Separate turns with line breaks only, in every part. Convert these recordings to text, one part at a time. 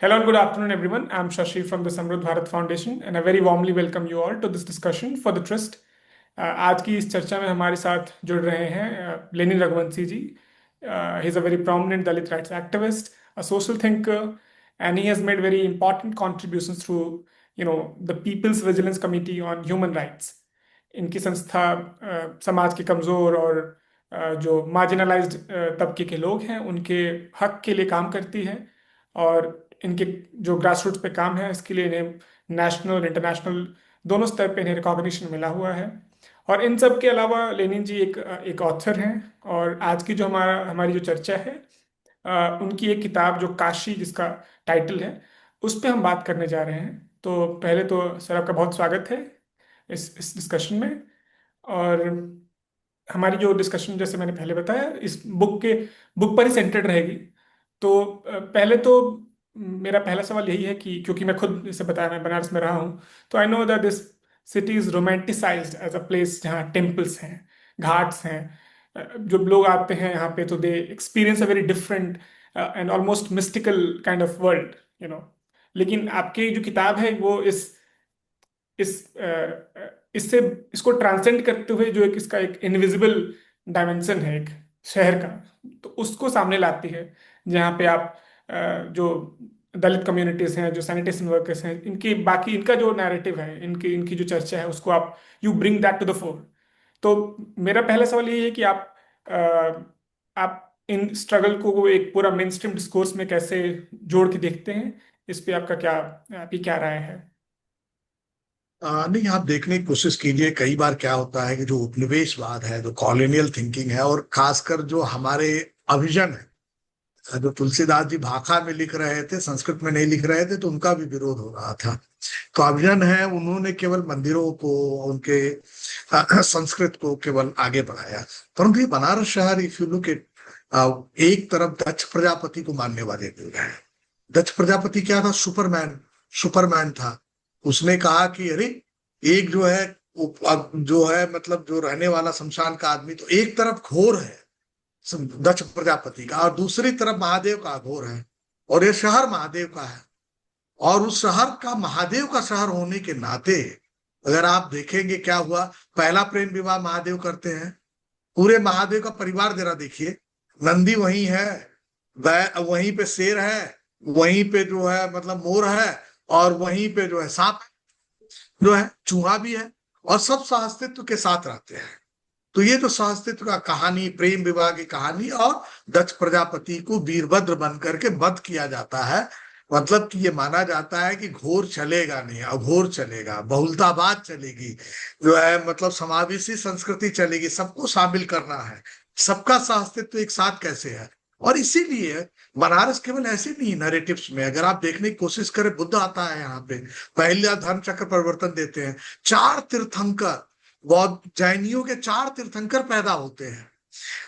Hello and good afternoon, everyone. I'm Shashi from the Samruddh Bharat Foundation, and I very warmly welcome you all to this discussion for the Trust. आज की इस चर्चा में हमारे साथ जुड़ रहे हैं Lenin Raghuvanshi ji. He is a very prominent Dalit rights activist, a social thinker, and he has made very important contributions through, the People's Vigilance Committee on Human Rights. इनकी संस्था समाज के कमजोर और जो मार्जिनलाइज्ड तबके के लोग हैं उनके हक के लिए काम करती है. और इनके जो ग्रास रूट्स पे काम है इसके लिए इन्हें नेशनल इंटरनेशनल दोनों स्तर पे इन्हें रिकॉग्निशन मिला हुआ है. और इन सब के अलावा लेनिन जी एक ऑथर हैं. और आज की जो हमारी जो चर्चा है, उनकी एक किताब जो काशी जिसका टाइटल है, उस पे हम बात करने जा रहे हैं. तो पहले तो सर आपका बहुत स्वागत है इस डिस्कशन में. और हमारी जो डिस्कशन जैसे मैंने पहले बताया इस बुक पर ही सेंटर्ड रहेगी. तो पहले तो मेरा पहला सवाल यही है कि क्योंकि मैं खुद जैसे बताया मैं बनारस में रहा हूँ, तो I know that this city is romanticized as a place जहाँ टेम्पल्स हैं, घाट्स हैं. जो लोग आते हैं यहाँ पे तो they experience a very different and almost mystical kind of world, you know. लेकिन आपकी जो किताब है वो इससे इसको ट्रांसेंड करते हुए जो एक इसका एक इनविजिबल डायमेंशन है एक शहर का, तो उसको सामने लाती है. जहाँ पे आप जो दलित कम्युनिटीज हैं, जो सैनिटेशन वर्कर्स हैं, इनकी बाकी इनका जो नैरेटिव है, इनकी इनकी जो चर्चा है उसको आप you bring that to the fore. तो मेरा पहला सवाल ये है कि आप इन स्ट्रगल को एक पूरा मेन स्ट्रीम डिस्कोर्स में कैसे जोड़ के देखते हैं. इस पे आपकी क्या राय है?
नहीं, आप देखने की कोशिश कीजिए। कई बार क्या होता है कि जो उपनिवेशवाद है, जो कॉलोनियल थिंकिंग है, और खासकर जो हमारे अभिजन है, जो तुलसीदास जी भाखा में लिख रहे थे, संस्कृत में नहीं लिख रहे थे, तो उनका भी विरोध हो रहा था। तो अभिजन है, उन्होंने केवल मंदिरों को, उनके संस्कृत को केवल आगे बढ़ाया। परंतु ये बनारस शहर, इफ यू लुक एट, एक तरफ दक्ष प्रजापति को मानने वाले लोग हैं। दक्ष प्रजापति क्या था? सुपरमैन, सुपरमैन था। उसने कहा कि अरे, एक जो है अब जो है मतलब जो रहने वाला शमशान का आदमी, तो एक तरफ घोर है दक्ष प्रजापति का, और दूसरी तरफ महादेव का घोर है, और ये शहर महादेव का है। और उस शहर का, महादेव का शहर होने के नाते, अगर आप देखेंगे क्या हुआ, पहला प्रेम विवाह महादेव करते हैं। पूरे महादेव का परिवार जरा देखिए, नंदी वहीं है, वहीं पे शेर है, वहीं पे जो है मतलब मोर है, और वहीं पे जो है सांप जो है, चूहा भी है, और सब सहअस्तित्व के साथ रहते हैं। तो ये जो सहअस्तित्व का कहानी, प्रेम विवाह की कहानी, और दक्ष प्रजापति को वीरभद्र बन करके वध किया जाता है। मतलब कि ये माना जाता है कि घोर चलेगा नहीं, अघोर चलेगा, बहुलतावाद चलेगी, जो है मतलब समावेशी संस्कृति चलेगी, सबको शामिल करना है, सबका सहअस्तित्व एक साथ कैसे है। और इसीलिए बनारस केवल ऐसे नहीं नैरेटिव्स में, अगर आप देखने की कोशिश करें, बुद्ध आता है यहाँ पे, पहला धर्म चक्र परिवर्तन देते हैं, चार तीर्थंकर, बौद्ध जैनियों के चार तीर्थंकर पैदा होते हैं।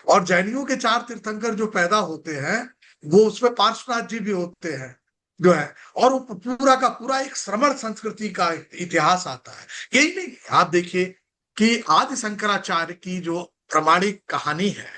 और जैनियों के चार तीर्थंकर जो पैदा होते हैं, वो उसमें पार्श्वनाथ जी भी होते हैं जो है। और वो पूरा का पूरा एक श्रमण संस्कृति का इतिहास आता है। यही नहीं, आप देखिए कि आदि शंकराचार्य की जो प्रमाणिक कहानी है,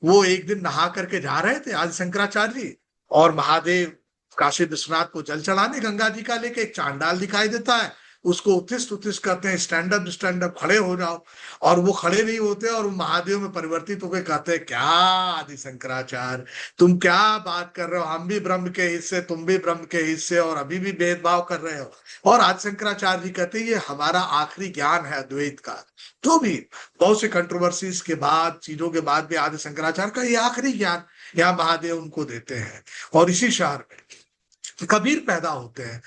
वो एक दिन नहा करके जा रहे थे आदि शंकराचार्य जी, और महादेव काशी विश्वनाथ को जल चढ़ाने गंगा जी का लेके, एक चांडाल दिखाई देता है, उसको उत्तिष्ठ उत्तिष्ठ करते हैं, स्टैंड अप स्टैंड अप, खड़े हो जाओ। और वो खड़े नहीं होते, और वो महादेव में परिवर्तित होकर कहते हैं, क्या आदि शंकराचार्य, तुम क्या बात कर रहे हो, हम भी ब्रह्म के हिस्से, तुम भी ब्रह्म के हिस्से, और अभी भी भेदभाव कर रहे हो। और आदि शंकराचार्य जी कहते हैं, ये हमारा आखिरी ज्ञान है अद्वैत का। जो भी बहुत से कंट्रोवर्सीज के बाद, चीजों के बाद भी, आदि शंकराचार्य का ये आखिरी ज्ञान यहाँ महादेव उनको देते हैं। और इसी शहर में कबीर पैदा होते हैं।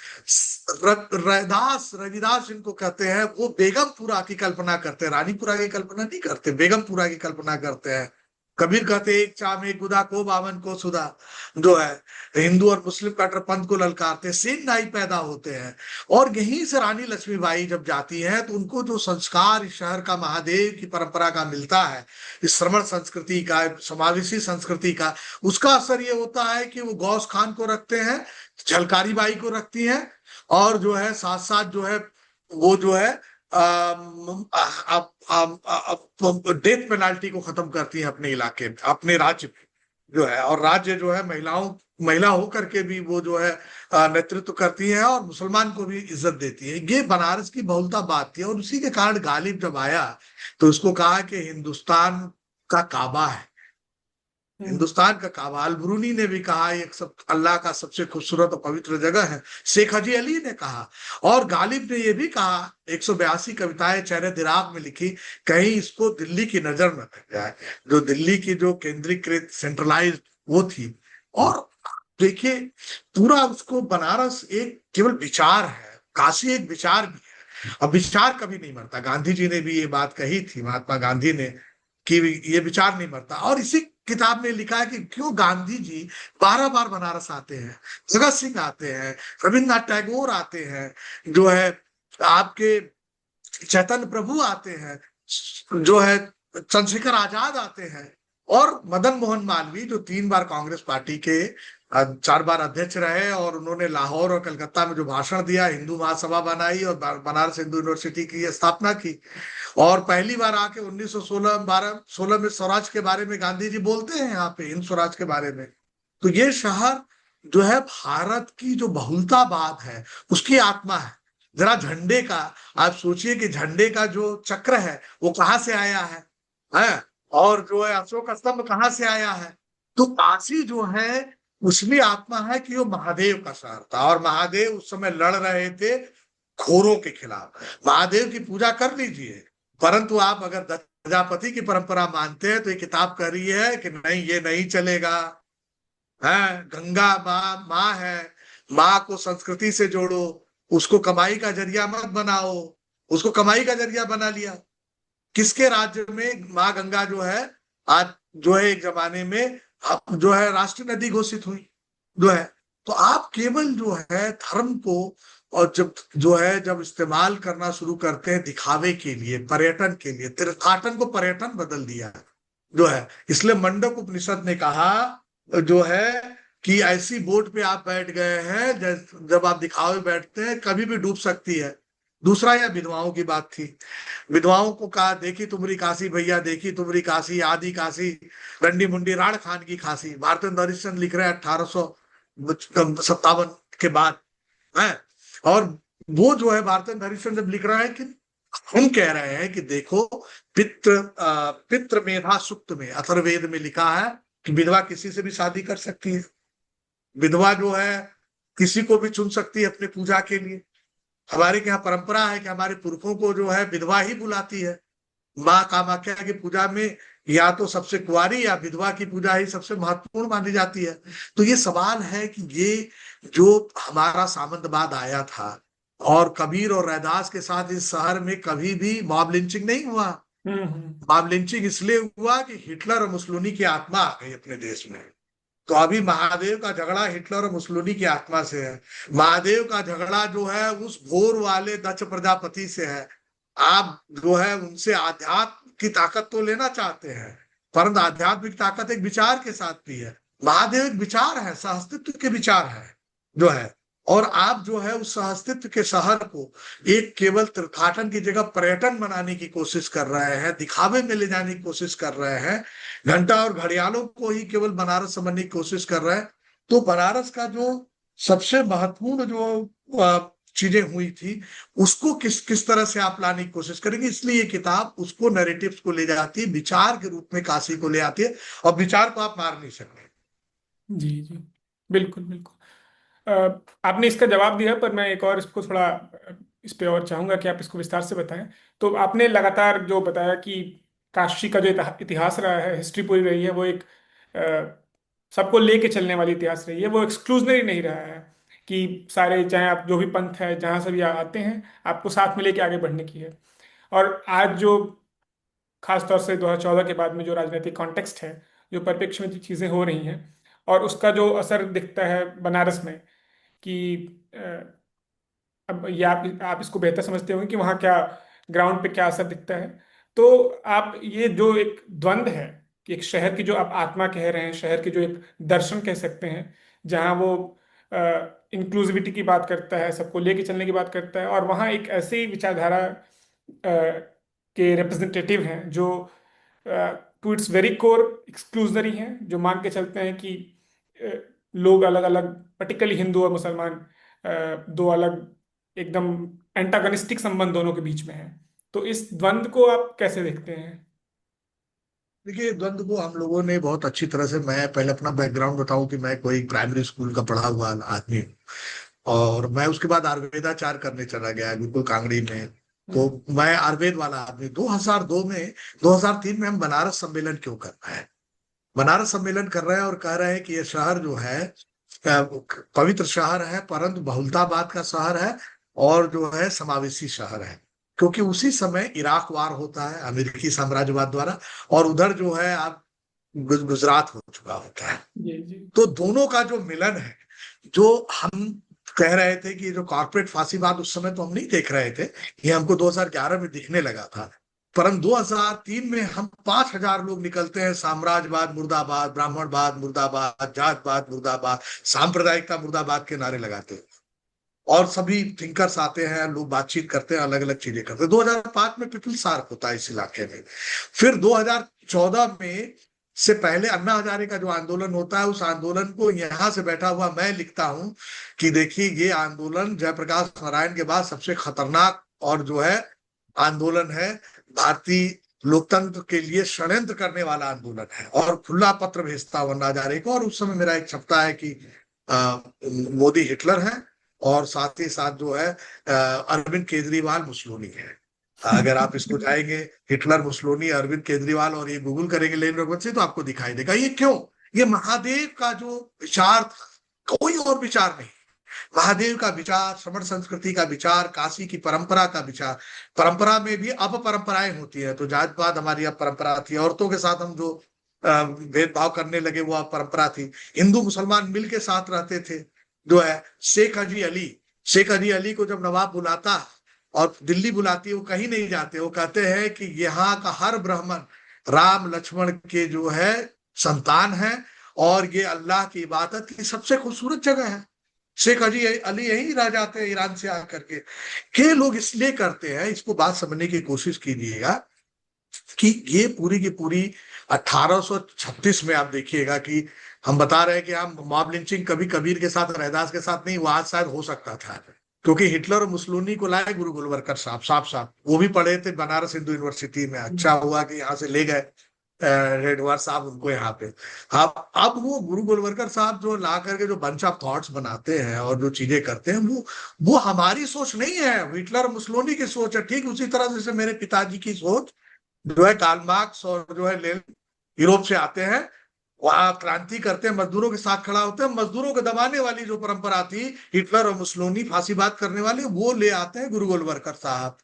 रैदास, रविदास जिनको कहते हैं, वो बेगमपुरा की कल्पना करते हैं, रानीपुरा की कल्पना नहीं करते, बेगमपुरा की कल्पना करते हैं। कबीर कहते हैं, एक चाम एक गुदा को बावन को सुधा, जो है हिंदू और मुस्लिम कट्टरपंथ को ललकारते हैं। सेन नाई पैदा होते हैं। और यहीं से रानी लक्ष्मीबाई जब जाती हैं, तो उनको जो संस्कार इस शहर का, महादेव की परंपरा का मिलता है, इस श्रमण संस्कृति का, समावेशी संस्कृति का, उसका असर ये होता है कि वो गौस खान को रखते हैं, झलकारी बाई को रखती हैं, और जो है साथ साथ जो है वो जो है डेथ पेनाल्टी को खत्म करती हैं अपने इलाके में, अपने राज्य में। जो है, और राज्य जो है महिला होकर के भी वो जो है नेतृत्व करती है और मुसलमान को भी इज्जत देती है। ये बनारस की बहुलता बात थी, और उसी के कारण गालिब जब आया तो उसको कहा कि हिंदुस्तान का काबा है,
हम्म।
हिंदुस्तान का काबा। अल-बरूनी ने भी कहा एक सब अल्लाह का सबसे खूबसूरत और पवित्र जगह है, शेख हाजी अली ने कहा, और गालिब ने यह भी कहा, 182 कविताएं चेहरे दिराग में लिखी, कहीं इसको दिल्ली की नजर न लग जाए, जो दिल्ली की जो केंद्रीकृत सेंट्रलाइज्ड वो थी। और देखिए, पूरा उसको बनारस एक केवल विचार है, काशी एक विचार भी है। अब विचार कभी नहीं मरता, गांधी जी ने भी ये बात कही थी, महात्मा गांधी ने, कि ये विचार नहीं मरता। और इसी किताब में लिखा है कि क्यों गांधी जी बारह बार बनारस आते हैं, भगत सिंह आते हैं, रविन्द्रनाथ टैगोर आते हैं, जो है आपके चैतन्य प्रभु आते हैं, जो है चंद्रशेखर आजाद आते हैं, और मदन मोहन मालवीय जो 3 बार कांग्रेस पार्टी के 4 बार अध्यक्ष रहे, और उन्होंने लाहौर और कलकत्ता में जो भाषण दिया, हिंदू महासभा बनाई और बनारस हिंदू यूनिवर्सिटी की स्थापना की। और पहली बार आके 1916 12 16 में स्वराज के बारे में गांधी जी बोलते हैं यहाँ पे, हिंद स्वराज के बारे में। तो ये शहर जो है भारत की जो बहुलतावाद है उसकी आत्मा है। जरा झंडे का आप सोचिए कि झंडे का जो चक्र है वो कहाँ से आया है? और जो है अशोक स्तंभ कहाँ से आया है? तो काशी जो है उसमें आत्मा है कि वो महादेव का शहर था, और महादेव उस समय लड़ रहे थे घोरों के खिलाफ। महादेव की पूजा कर लीजिए, परंतु आप अगर प्रजापति की परंपरा मानते हैं तो ये किताब कह रही है कि नहीं, ये नहीं चलेगा। है गंगा माँ, माँ है, माँ को संस्कृति से जोड़ो, उसको कमाई का जरिया मत बनाओ। उसको कमाई का जरिया बना लिया। किसके राज्य में माँ गंगा जो है आज जो है एक जमाने में जो है राष्ट्रीय नदी घोषित हुई, जो है। तो आप केवल जो है धर्म को, और जब जो है जब इस्तेमाल करना शुरू करते हैं दिखावे के लिए, पर्यटन के लिए, तीर्थाटन को पर्यटन बदल दिया जो है। इसलिए मंडक उपनिषद ने कहा जो है कि ऐसी बोट पे आप बैठ गए हैं जब आप दिखावे बैठते हैं कभी भी डूब सकती है। दूसरा, यह विधवाओं की बात थी। विधवाओं को कहा, देखी तुम्हारी काशी भैया, देखी तुम्हारी काशी, आदि काशी, रंडी मुंडी राण खान की खासी। भारतेंद्र हरिश्चंद्र लिख रहे हैं 1857 के बाद है। और वो जो है भारतेंद्र हरिश्चंद्र जब लिख रहा है कि हम कह रहे हैं कि देखो, पितृ मेधा सुक्त में, अथर्ववेद में लिखा है कि विधवा किसी से भी शादी कर सकती है। विधवा जो है किसी को भी चुन सकती है अपने पूजा के लिए। हमारे यहाँ परंपरा है कि हमारे पुरखों को जो है विधवा ही बुलाती है। माँ कामाख्या की पूजा में या तो सबसे कुंवारी या विधवा की पूजा ही सबसे महत्वपूर्ण मानी जाती है। तो ये सवाल है कि ये जो हमारा सामंतवाद आया था, और कबीर और रैदास के साथ इस शहर में कभी भी मॉब लिंचिंग नहीं हुआ। मॉब लिंचिंग इसलिए हुआ कि हिटलर और मुसोलिनी की आत्मा आ गई अपने देश में। तो अभी महादेव का झगड़ा हिटलर और मुसोलिनी की आत्मा से है। महादेव का झगड़ा जो है उस घोर वाले दक्ष प्रजापति से है। आप जो है उनसे आध्यात्म की ताकत तो लेना चाहते हैं, परंतु आध्यात्मिक ताकत एक विचार के साथ भी है। महादेव एक विचार है, सहअस्तित्व के विचार है जो है। और आप जो है उस सहअस्तित्व के शहर को एक केवल तीर्थाटन की जगह पर्यटन बनाने की कोशिश कर रहे हैं, दिखावे में ले जाने की कोशिश कर रहे हैं, घंटा और घड़ियालों को ही केवल बनारस समझने की कोशिश कर रहे हैं। तो बनारस का जो सबसे महत्वपूर्ण जो चीजें हुई थी उसको किस किस तरह से आप लाने की कोशिश करेंगे, इसलिए ये किताब उसको नैरेटिव्स को ले जाती है, विचार के रूप में काशी को ले आती है, और विचार को आप मार नहीं सकते।
जी जी, बिल्कुल बिल्कुल। आपने इसका जवाब दिया, पर मैं एक और इसको थोड़ा इस पे और चाहूंगा कि आप इसको विस्तार से बताएं। तो आपने लगातार जो बताया कि काशी का जो इतिहास रहा है, हिस्ट्री पूरी रही है, वो एक सबको लेके चलने वाली इतिहास रही है, वो एक्सक्लूजनरी नहीं रहा है कि सारे, चाहे आप जो भी पंथ है जहाँ से भी आते हैं, आपको साथ में लेके आगे बढ़ने की है। और आज जो खास तौर से 2014 के बाद में जो राजनीतिक कॉन्टेक्स्ट है, जो परिप्रेक्ष्य में जो चीज़ें हो रही हैं, और उसका जो असर दिखता है बनारस में, कि अब ये आप इसको बेहतर समझते होंगे कि वहाँ क्या ग्राउंड पे क्या असर दिखता है। तो आप ये जो एक द्वंद्व है कि एक शहर की जो आप आत्मा कह रहे हैं, शहर की जो एक दर्शन कह सकते हैं, जहाँ वो इंक्लूसिविटी की बात करता है, सबको लेके चलने की बात करता है, और वहाँ एक ऐसी विचारधारा के रिप्रेजेंटेटिव हैं जो to its very core exclusionary हैं, जो मान के चलते हैं कि अ, लोग अलग अलग, पर्टिकुलरली हिंदू और मुसलमान, दो अलग एकदम एंटागनिस्टिक संबंध दोनों के बीच में है। तो इस द्वंद्व को आप कैसे देखते हैं?
देखिए, द्वंद्व को हम लोगों ने बहुत अच्छी तरह से, मैं पहले अपना बैकग्राउंड बताऊं कि मैं कोई प्राइमरी स्कूल का पढ़ा हुआ आदमी हूँ, और मैं उसके बाद आयुर्वेदाचार करने चला गया बिल्कुल कांगड़ी में। तो
हम्म।
मैं आयुर्वेद वाला आदमी 2002 में, 2003 में हम बनारस सम्मेलन क्यों कर रहे हैं? बनारस सम्मेलन कर रहे हैं और कह रहे हैं कि ये शहर जो है पवित्र शहर है, परंतु बहुलतावाद का शहर है, और जो है समावेशी शहर है। क्योंकि उसी समय इराक वार होता है अमेरिकी साम्राज्यवाद द्वारा, और उधर जो है आप गुजरात हो चुका होता है।
जी जी।
तो दोनों का जो मिलन है, जो हम कह रहे थे कि जो कॉर्पोरेट फांसीवाद, उस समय तो हम नहीं देख रहे थे, ये हमको 2011 में दिखने लगा था। परंतु 2003 में हम 5,000 लोग निकलते हैं, साम्राज्यवाद मुर्दाबाद, ब्राह्मणवाद मुर्दाबाद, जातवाद मुर्दाबाद, सांप्रदायिकता मुर्दाबाद के नारे लगाते हैं। और सभी थिंकर्स आते हैं, लोग बातचीत करते हैं, अलग अलग चीजें करते हैं। 2005 में पीपल सार्क होता है इस इलाके में। फिर 2014 में से पहले अन्ना हजारे का जो आंदोलन होता है, उस आंदोलन को यहां से बैठा हुआ मैं लिखता हूं कि देखिए, ये आंदोलन जयप्रकाश नारायण के बाद सबसे खतरनाक और जो है आंदोलन है, भारतीय लोकतंत्र के लिए षड्यंत्र करने वाला आंदोलन है। और खुला पत्र भेजता हूं अन्ना हजारे को, और उस समय मेरा एक छपता है कि मोदी हिटलर है, और साथ ही साथ जो है अरविंद केजरीवाल मुसलोनी है। अगर आप इसको जाएंगे, हिटलर, मुसलोनी, अरविंद केजरीवाल, और ये गूगल करेंगे लेनिन रघुवंशी, तो आपको दिखाई देगा। ये क्यों? ये महादेव का जो विचार था, कोई और विचार नहीं। महादेव का विचार, श्रमण संस्कृति का विचार, काशी की परंपरा का विचार। परंपरा में भी अपरंपराएं होती है, तो जातवाद हमारी अपरंपरा थी, औरतों के साथ हम जो भेदभाव करने लगे वो अपरंपरा थी। हिंदू मुसलमान मिल के साथ रहते थे, जो है शेख हाजी अली को जब नवाब बुलाता और दिल्ली बुलाती है, वो कहीं नहीं जाते, वो कहते हैं कि यहाँ का हर ब्राह्मण राम लक्ष्मण के जो है संतान है, और ये अल्लाह की इबादत की सबसे खूबसूरत जगह है। शेख हाजी अली यही रह जाते हैं ईरान से आकर के लोग इसलिए करते हैं। इसको बात समझने की कोशिश कीजिएगा कि ये पूरी की पूरी 1836 में आप देखिएगा कि हम बता रहे हैं कि हम मॉब लिंचिंग कभी कबीर के साथ, रैदास के साथ नहीं, वो आज शायद हो सकता था, क्योंकि हिटलर और मुसोलिनी को लाए गुरु गोलवलकर साहब, साफ साफ वो भी पढ़े थे बनारस हिंदू यूनिवर्सिटी में। अच्छा हुआ कि यहाँ से ले गए रेडवार साहब उनको यहाँ पे। अब वो गुरु गोलवलकर साहब जो ला करके जो बंच ऑफ थॉट्स बनाते हैं और जो चीजें करते हैं, वो हमारी सोच नहीं है, हिटलर मुसोलिनी की सोच है। ठीक उसी तरह जैसे मेरे पिताजी की सोच जो है कार्ल मार्क्स और जो है लेनिन यूरोप से आते हैं, वहां क्रांति करते हैं, मजदूरों के साथ खड़ा होते हैं, मजदूरों को दबाने वाली जो परंपरा थी, हिटलर और मुसोलिनी फांसीवाद करने वाले, वो ले आते हैं गुरु गोलवलकर साहब।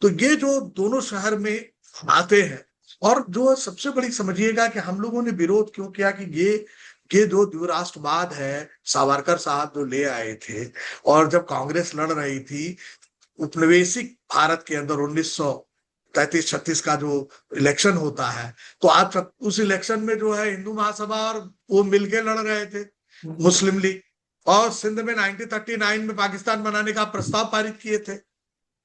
तो ये जो दोनों शहर में आते हैं, और जो सबसे बड़ी समझिएगा कि हम लोगों ने विरोध क्यों किया कि ये जो द्विराष्ट्रवाद है, सावरकर साहब जो ले आए थे, और जब कांग्रेस लड़ रही थी उपनिवेशिक भारत के अंदर 1933-36 का जो इलेक्शन होता है, तो आप उस इलेक्शन में जो है हिंदू महासभा और वो मिलके लड़ रहे थे, मुस्लिम लीग, और सिंध में 1939 में पाकिस्तान बनाने का प्रस्ताव पारित किए थे।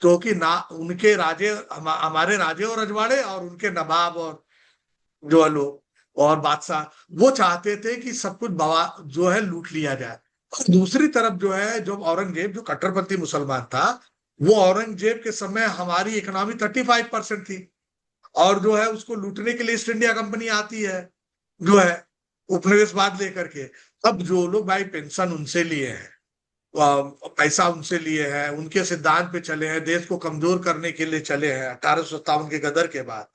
क्योंकि ना उनके राजे, हमारे राजे और रजवाड़े, और उनके नवाब और जो लोग और बादशाह, वो चाहते थे कि सब कुछ बवा जो है लूट लिया जाए। और दूसरी तरफ जो है, जो औरंगजेब जो कट्टरपंथी मुसलमान था, वो औरंगजेब के समय हमारी इकोनॉमी 35% थी, और जो है उसको लूटने के लिए ईस्ट इंडिया कंपनी आती है, जो है उपनिवेशवाद लेकर के। अब जो लोग भाई पेंशन उनसे लिए हैं, पैसा उनसे लिए हैं, उनके सिद्धांत पे चले हैं, देश को कमजोर करने के लिए चले हैं 1857 के गदर के बाद।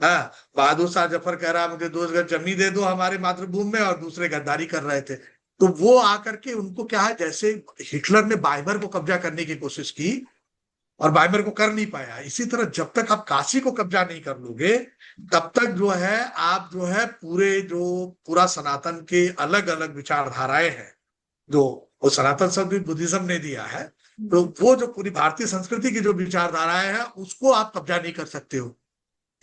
हाँ, बहादुर शाह जफर कह रहा मुझे 2 गज जमीन दे दो हमारे मातृभूमि में, और दूसरे गद्दारी कर रहे थे। तो वो आकर के उनको क्या है, जैसे हिटलर ने बाइबर को कब्जा करने की कोशिश की और बाइबर को कर नहीं पाया, इसी तरह जब तक आप काशी को कब्जा नहीं कर लोगे, तब तक जो है आप जो है पूरा सनातन के अलग अलग विचारधाराएं हैं, जो वो सनातन शब्द भी बुद्धिज्म ने दिया है, तो वो जो पूरी भारतीय संस्कृति की जो विचारधाराएं हैं, उसको आप कब्जा नहीं कर सकते हो।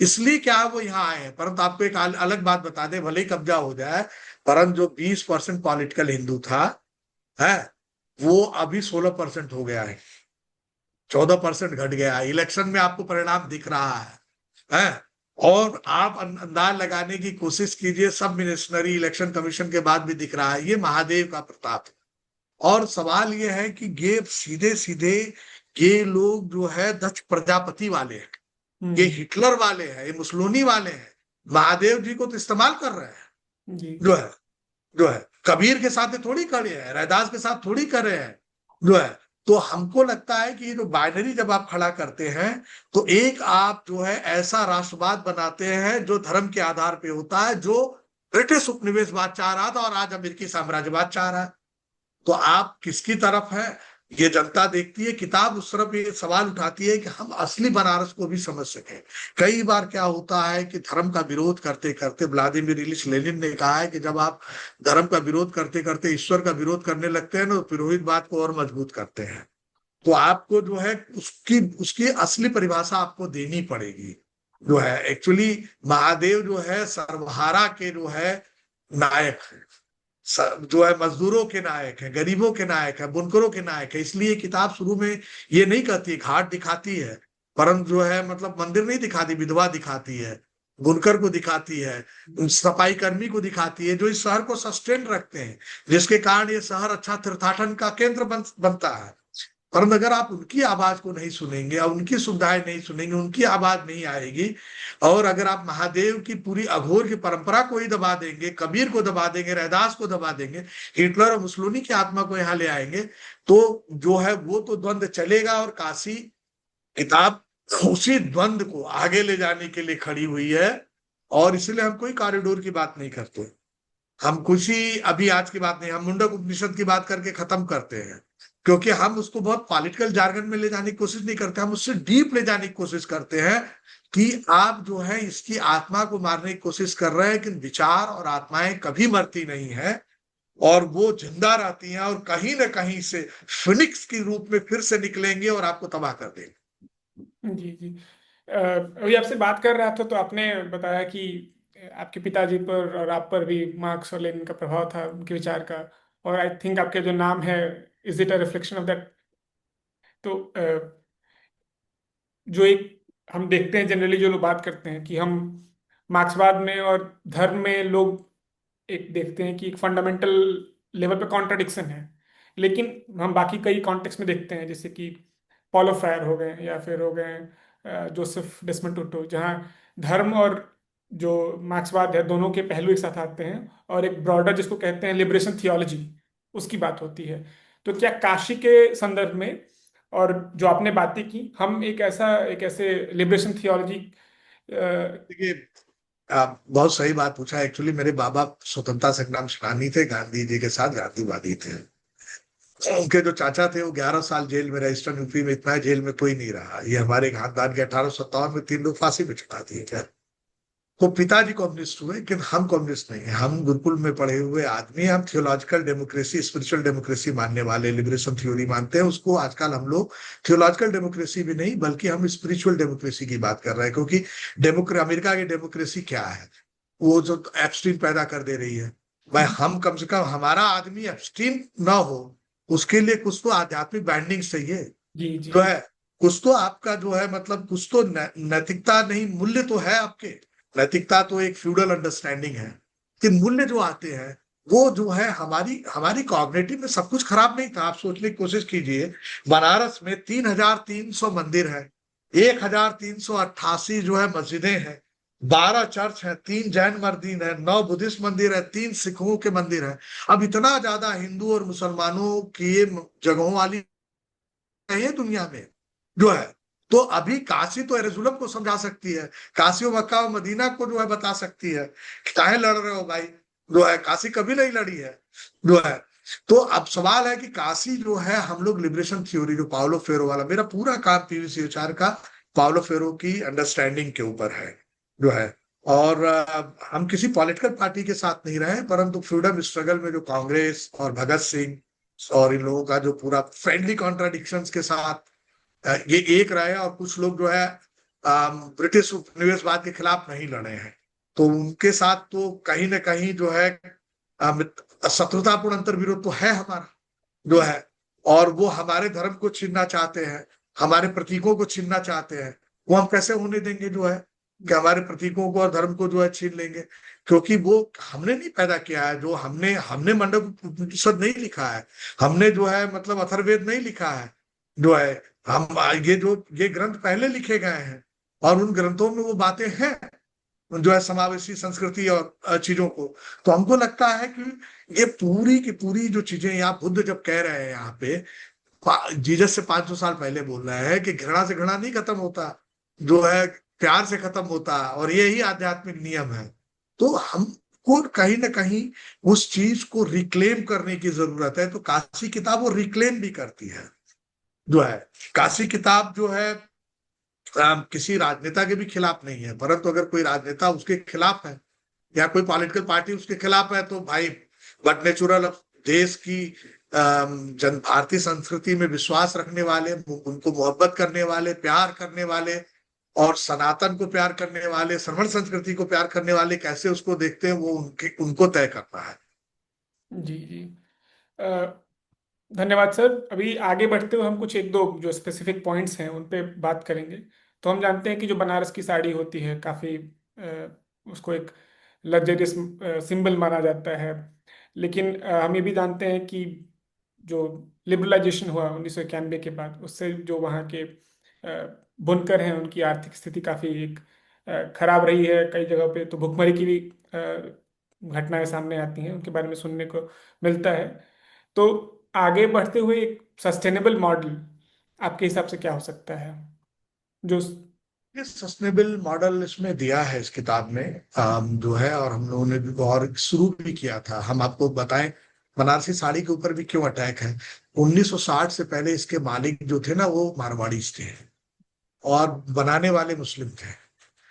इसलिए क्या वो यहाँ आए हैं। परंतु आपको एक अलग बात बता दें, भले ही कब्जा हो जाए, परंतु जो 20% पॉलिटिकल हिंदू था है, वो अभी 16% हो गया है, 14% घट गया है। इलेक्शन में आपको परिणाम दिख रहा है। और आप अंदाज लगाने की कोशिश कीजिए, सब मिनिस्ट्री इलेक्शन कमीशन के बाद भी दिख रहा है, ये महादेव का प्रताप है। और सवाल ये है कि ये सीधे सीधे ये लोग जो है डच प्रजापति वाले हैं, ये
हम्म।
हिटलर वाले हैं, ये मुसोलिनी वाले हैं, महादेव जी को तो इस्तेमाल कर रहे हैं।
जी।
जो है जो है कबीर के साथ ये थोड़ी खड़े हैं, रैदास के साथ थोड़ी करे हैं। जो है तो हमको लगता है कि ये जो बाइनरी जब आप खड़ा करते हैं, तो एक आप जो है ऐसा राष्ट्रवाद बनाते हैं जो धर्म के आधार पे होता है, जो ब्रिटिश उपनिवेशवाद चाह रहा था और आज अमेरिकी साम्राज्यवाद चाह रहा है। तो आप किसकी तरफ है, ये जनता देखती है। किताब उस तरफ ये सवाल उठाती है कि हम असली बनारस को भी समझ सकें। कई बार क्या होता है कि धर्म का विरोध करते करते, व्लादिमीर इलिच लेनिन ने कहा है कि जब आप धर्म का विरोध करते करते ईश्वर का विरोध करने लगते हैं ना, तो पुरोहितवाद को और मजबूत करते हैं। तो आपको जो है उसकी उसकी असली परिभाषा आपको देनी पड़ेगी। जो है एक्चुअली महादेव जो है सर्वहारा के जो है नायक है, जो है मजदूरों के नायक है, गरीबों के नायक है, बुनकरों के नायक है। इसलिए किताब शुरू में ये नहीं कहती, घाट दिखाती है, परंतु जो है मतलब मंदिर नहीं दिखाती, विधवा दिखाती है, बुनकर को दिखाती है, सफाई कर्मी को दिखाती है, जो इस शहर को सस्टेन रखते हैं, जिसके कारण ये शहर अच्छा तीर्थाटन का केंद्र बनता है। परंतु अगर आप उनकी आवाज को नहीं सुनेंगे और उनकी सुविधाएं नहीं सुनेंगे, उनकी आवाज नहीं आएगी, और अगर आप महादेव की पूरी अघोर की परंपरा को ही दबा देंगे, कबीर को दबा देंगे, रैदास को दबा देंगे, हिटलर और मुसोलिनी की आत्मा को यहाँ ले आएंगे, तो जो है वो तो द्वंद्व चलेगा। और काशी किताब उसी द्वंद्व को आगे ले जाने के लिए खड़ी हुई है। और इसलिए हम कोई कॉरिडोर की बात नहीं करते, हम कुछ ही अभी आज की बात नहीं, हम मुंडक उपनिषद की बात करके खत्म करते हैं, क्योंकि हम उसको बहुत पॉलिटिकल जार्गन में ले जाने की कोशिश नहीं करते, हम उससे डीप ले जाने की कोशिश करते हैं कि आप जो है इसकी आत्मा को मारने की कोशिश कर रहे हैं, लेकिन विचार और आत्माएं कभी मरती नहीं है, और वो जिंदा रहती हैं, और कहीं ना कहीं से फिनिक्स के रूप में फिर से निकलेंगे और आपको तबाह कर देंगे।
जी जी। अभी आपसे बात कर रहा था तो आपने बताया कि आपके पिताजी पर और आप पर भी मार्क्स और लेनिन का प्रभाव था, उनके विचार का। और आई थिंक आपके जो नाम है, is it a reflection of that? तो जो एक हम देखते हैं जनरली, जो लोग बात करते हैं कि हम मार्क्सवाद में और धर्म में लोग एक देखते हैं कि एक फंडामेंटल लेवल पे कॉन्ट्रडिक्शन है, लेकिन हम बाकी कई कॉन्टेक्स्ट में देखते हैं, जैसे कि पॉलो फ्रायर हो गए या फिर हो गए जोसेफ डेसमंड टुटू, जहाँ धर्म और जो मार्क्सवाद है दोनों के पहलू एक साथ आते हैं, और एक ब्रॉडर जिसको कहते हैं लिबरेशन थियोलॉजी, उसकी बात होती है। तो क्या काशी के संदर्भ में और जो आपने बातें की, हम एक ऐसे लिबरेशन थियोलॉजी?
देखिए, आप बहुत सही बात पूछा। एक्चुअली मेरे बाबा स्वतंत्रता संग्राम सेनानी थे, गांधी जी के साथ गांधीवादी थे। उनके जो चाचा थे वो 11 साल जेल में रहे, ईस्टर्न यूपी में इतना जेल में कोई नहीं रहा। ये हमारे खानदान के 1857 में 3 लोग फांसी पे चढ़ा दिए गए। तो पिताजी कम्युनिस्ट हुए, लेकिन हम कम्युनिस्ट नहीं है। हम गुरुकुल में पढ़े हुए आदमी हैं। हम थियोलॉजिकल डेमोक्रेसी, स्पिरिचुअल डेमोक्रेसी मानने वाले, लिबरेशन थ्योरी मानते हैं उसको। आजकल हम लोग थियोलॉजिकल डेमोक्रेसी भी नहीं, बल्कि हम स्पिरिचुअल डेमोक्रेसी की बात कर रहे हैं। क्योंकि अमेरिका की डेमोक्रेसी क्या है, वो जो एप्स्टीन पैदा कर दे रही है। भाई हम कम से कम हमारा आदमी एप्स्टीन ना हो, उसके लिए कुछ तो आध्यात्मिक बाइंडिंग चाहिए।
जी जी।
जो है कुछ तो आपका जो है मतलब कुछ तो नैतिकता नहीं, मूल्य तो है आपके। नैतिकता तो एक फ्यूडल अंडरस्टैंडिंग है कि मूल्य जो आते हैं वो जो है हमारी हमारी कॉग्निटिव में सब कुछ खराब नहीं था। आप सोचने की कोशिश कीजिए, बनारस में 3,300 मंदिर है, 1,388 जो है मस्जिदें हैं, 12 चर्च है, 3 जैन मंदिर है, 9 बुद्धिस्ट मंदिर है, 3 सिखों के मंदिर है। अब इतना ज्यादा हिंदू और मुसलमानों की ये जगहों वाली है दुनिया में। जो है तो अभी काशी तो एरेजुलम को समझा सकती है, काशी और मक्का और मदीना को जो है बता सकती है कि काहे लड़ रहे हो भाई। जो है काशी कभी नहीं लड़ी है। जो है तो अब सवाल है कि काशी जो है, हम लोग लिबरेशन थ्योरी जो पाउलो फेरो वाला, मेरा पूरा काम पीवीसीएचआर का पाउलो फेरो की अंडरस्टैंडिंग के ऊपर है। जो है और हम किसी पॉलिटिकल पार्टी के साथ नहीं रहे, परंतु फ्रीडम स्ट्रगल में जो कांग्रेस और भगत सिंह और इन लोगों का जो पूरा फ्रेंडली कॉन्ट्राडिक्शंस के साथ ये एक रहे, और कुछ लोग जो है ब्रिटिश उपनिवेशवाद के खिलाफ नहीं लड़े हैं, तो उनके साथ तो कहीं ना कहीं जो है शत्रुतापूर्ण अंतर्विरोध तो है हमारा। जो है और वो हमारे धर्म को छीनना चाहते हैं, हमारे प्रतीकों को छीनना चाहते हैं, वो हम कैसे होने देंगे। जो है कि हमारे प्रतीकों को और धर्म को जो है छीन लेंगे, क्योंकि वो हमने नहीं पैदा किया है। जो हमने हमने मंडप उपनिषद नहीं लिखा है, हमने जो है मतलब अथर्ववेद नहीं लिखा है, जो है हम ये ग्रंथ पहले लिखे गए हैं, और उन ग्रंथों में वो बातें हैं जो है समावेशी संस्कृति और चीजों को। तो हमको लगता है कि ये पूरी की पूरी जो चीजें यहाँ बुद्ध जब कह रहे हैं यहाँ पे, जीसस से 500 साल पहले बोल रहा है कि घृणा से घृणा नहीं खत्म होता, जो है प्यार से खत्म होता है, और यही आध्यात्मिक नियम है। तो हमको कहीं ना कहीं उस चीज को रिक्लेम करने की जरूरत है। तो काशी किताब वो रिक्लेम भी करती है, जो है काशी किताब जो है किसी राजनेता के भी खिलाफ नहीं है, परंतु अगर कोई राजनेता उसके खिलाफ है या कोई पॉलिटिकल पार्टी उसके खिलाफ है, तो भाई बट नेचुरल देश की जन भारतीय संस्कृति में विश्वास रखने वाले, उनको मोहब्बत करने वाले, प्यार करने वाले, और सनातन को प्यार करने वाले, श्रमण संस्कृति को प्यार करने वाले कैसे उसको देखते हैं, वो उनके उनको तय करना है।
जी जी। अ, धन्यवाद सर। अभी आगे बढ़ते हुए हम कुछ एक दो जो स्पेसिफिक पॉइंट्स हैं उन पे बात करेंगे। तो हम जानते हैं कि जो बनारस की साड़ी होती है काफ़ी उसको एक लग्जरियस सिंबल माना जाता है। लेकिन हम ये भी जानते हैं कि जो लिबरलाइजेशन हुआ 1991 के बाद, उससे जो वहाँ के बुनकर हैं उनकी आर्थिक स्थिति काफ़ी एक खराब रही है। कई जगह पे तो भुखमरी की भी घटनाएं सामने आती हैं, उनके बारे में सुनने को मिलता है। तो आगे बढ़ते हुए एक सस्टेनेबल मॉडल आपके हिसाब से क्या हो सकता है जो।
ये सस्टेनेबल मॉडल इसमें दिया है इस किताब में, जो है, और हम लोगों ने भी और शुरू भी किया था। हम आपको बताएं बनारसी साड़ी के ऊपर भी क्यों अटैक है। 1960 से पहले इसके मालिक जो थे ना वो मारवाड़ी थे, और बनाने वाले मुस्लिम थे।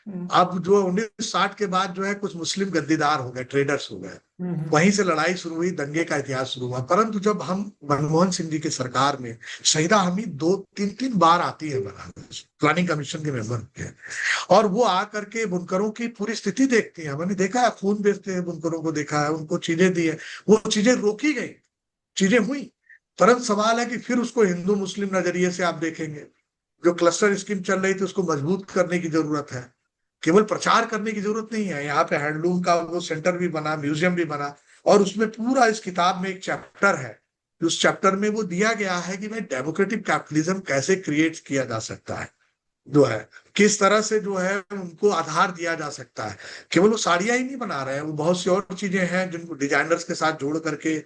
हम्म।
अब जो 1960 के बाद जो है कुछ मुस्लिम गद्दीदार हो गए, ट्रेडर्स हो गए,
हम्म।
वहीं से लड़ाई शुरू हुई, दंगे का इतिहास शुरू हुआ। परंतु जब हम मनमोहन सिंह जी की सरकार में, शहीदा हमीद दो तीन तीन बार आती है बनारस, प्लानिंग कमीशन के मेंबर होते हैं, और वो आकर के बुनकरों की पूरी स्थिति देखती है। मैंने देखा है, खून बेचते हैं बुनकरों को, देखा है, उनको चीजें दी है, वो चीजें रोकी गई, चीजें हुई। परंतु सवाल है कि फिर उसको हिंदू मुस्लिम नजरिए से आप देखेंगे। जो क्लस्टर स्कीम चल रही थी उसको मजबूत करने की जरूरत है, केवल प्रचार करने की जरूरत नहीं है। यहाँ पे हैंडलूम का वो सेंटर भी बना, म्यूजियम भी बना, और उसमें पूरा इस किताब में एक चैप्टर है। उस चैप्टर में वो दिया गया है कि भाई डेमोक्रेटिक कैपिटलिज्म कैसे क्रिएट किया जा सकता है, जो है किस तरह से जो है उनको आधार दिया जा सकता है। केवल वो साड़ियां ही नहीं बना रहे हैं, वो बहुत सी और चीजें हैं जिनको डिजाइनर्स के साथ जोड़ करके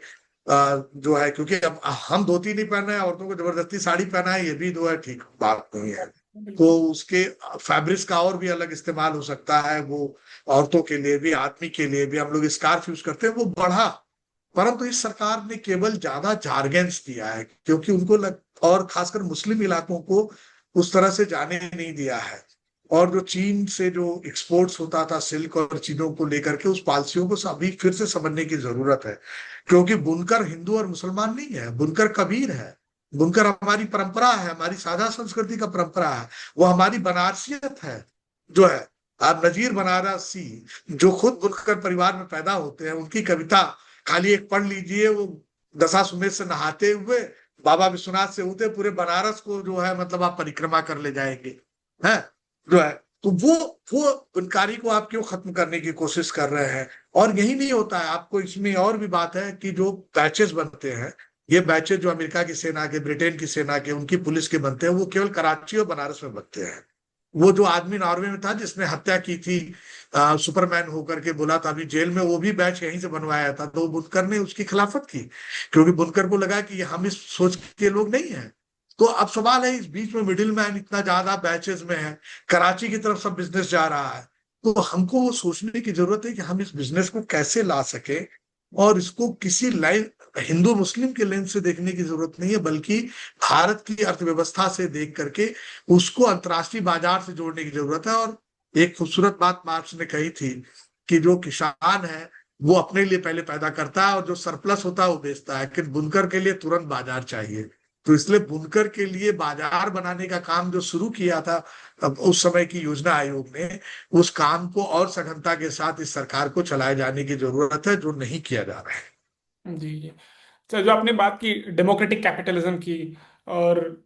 जो है, क्योंकि अब हम धोती नहीं पहन रहे हैं, औरतों को जबरदस्ती साड़ी पहना है, ये भी जो है ठीक बात नहीं है। तो
बिल्कुल।
उसके फैब्रिक्स का और भी अलग इस्तेमाल हो सकता है। वो औरतों के लिए भी, आदमी के लिए भी, हम लोग स्कार्फ यूज करते हैं, वो बढ़ा। परंतु इस सरकार ने केवल ज्यादा जार्गन्स दिया है, क्योंकि उनको और खासकर मुस्लिम इलाकों को उस तरह से जाने नहीं दिया है। और जो चीन से जो एक्सपोर्ट्स होता था सिल्क और चीजों को लेकर के, उस पॉलिसियों को अभी फिर से समझने की जरूरत है। क्योंकि बुनकर हिंदू और मुसलमान नहीं है, बुनकर कबीर है। बुनकर हमारी परंपरा है, हमारी साझा संस्कृति का परंपरा है, वो हमारी बनारसियत है, जो है। आप नजीर बनारसी जो खुद बुनकर परिवार में पैदा होते हैं, उनकी कविता खाली एक पढ़ लीजिए, वो दशाश्वमेध से नहाते हुए बाबा विश्वनाथ से होते पूरे बनारस को जो है मतलब आप परिक्रमा कर ले जाएंगे, है, जो है। तो वो बुनकारी को आप क्यों खत्म करने की कोशिश कर रहे हैं। और यही नहीं होता है, आपको इसमें और भी बात है कि जो बैचेस बनते हैं, ये बैचेस जो अमेरिका की सेना के, ब्रिटेन की सेना के, उनकी पुलिस के बनते हैं, वो केवल कराची और बनारस में बनते हैं। वो जो आदमी नॉर्वे में था जिसने हत्या की थी, सुपरमैन होकर के बोला था, अभी जेल में, वो भी बैच यहीं से बनवाया था। तो बुनकर ने उसकी खिलाफत की, क्योंकि बुनकर को लगा कि हम इस सोच के लोग नहीं हैं। तो अब सवाल है, इस बीच में मिडिल मैन इतना ज्यादा बैचेस में है, कराची की तरफ सब बिजनेस जा रहा है। तो हमको वो सोचने की जरूरत है कि हम इस बिजनेस को कैसे ला सके, और इसको किसी लाइन हिंदू मुस्लिम के लेंस से देखने की जरूरत नहीं है, बल्कि भारत की अर्थव्यवस्था से देख करके उसको अंतर्राष्ट्रीय बाजार से जोड़ने की जरूरत है। और एक खूबसूरत बात मार्क्स ने कही थी कि जो किसान है वो अपने लिए पहले पैदा करता है, और जो सरप्लस होता है वो बेचता है, लेकिन बुनकर के लिए तुरंत बाजार चाहिए। तो इसलिए बुनकर के लिए बाजार बनाने का काम जो शुरू किया था अब उस समय की योजना आयोग ने, उस काम को और सघनता के साथ इस सरकार को चलाए जाने की जरूरत है, जो नहीं किया जा रहा है।
जी जी। सर, जो आपने बात की डेमोक्रेटिक कैपिटलिज्म की, और